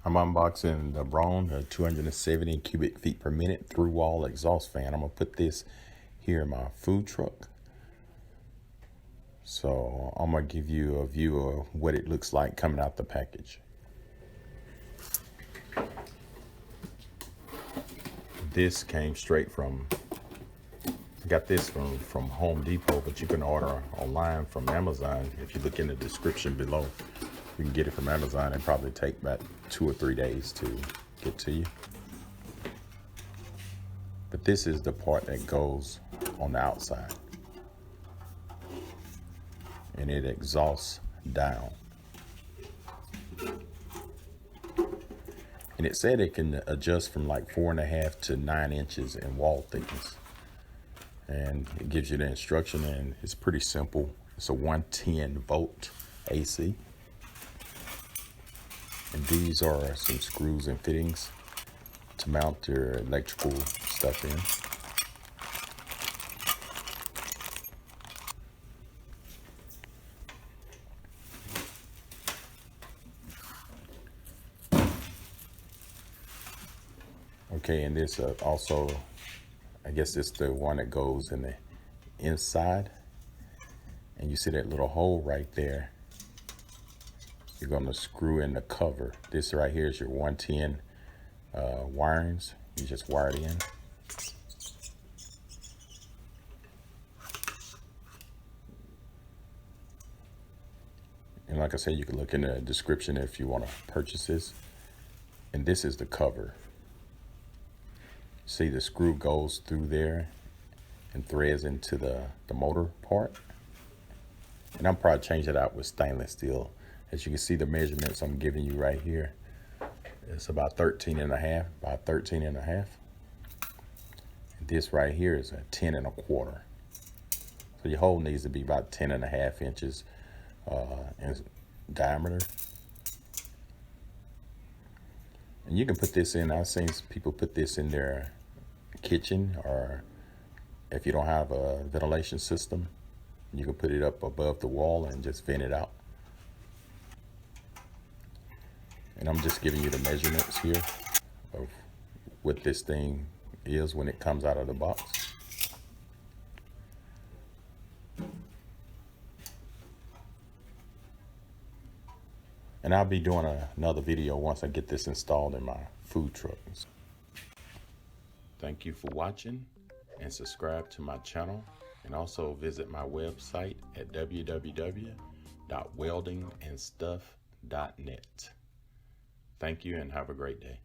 I'm unboxing the Broan, a 270 cubic feet per minute through wall exhaust fan. I'm gonna put this here in my food truck. So I'm gonna give you a view of what it looks like coming out the package. This came straight from, got this from Home Depot, but you can order online from Amazon. If you look in the description below, you can get it from Amazon. It probably take about 2 or 3 days to get to you. But this is the part that goes on the outside, and it exhausts down. And it said it can adjust from like 4.5 to 9 inches in wall thickness. And it gives you the instruction, and it's pretty simple. It's a 110 volt AC. And these are some screws and fittings to mount your electrical stuff in. Okay, and this also, I guess it's the one that goes in the inside. And you see that little hole right there. You're gonna screw in the cover. This right here is your 110 wirings. You just wire it in. And like I said, you can look in the description if you want to purchase this. And this is the cover. See, the screw goes through there and threads into the motor part. And I'm probably changing it out with stainless steel. As you can see, the measurements I'm giving you right here, it's about 13.5 by 13.5. This right here is a 10.25. So your hole needs to be about 10.5 inches in diameter. And you can put this in, I've seen people put this in their kitchen, or if you don't have a ventilation system, you can put it up above the wall and just vent it out. And I'm just giving you the measurements here of what this thing is when it comes out of the box. And I'll be doing another video once I get this installed in my food trucks. Thank you for watching, and subscribe to my channel, and also visit my website at www.weldingandstuff.net. Thank you and have a great day.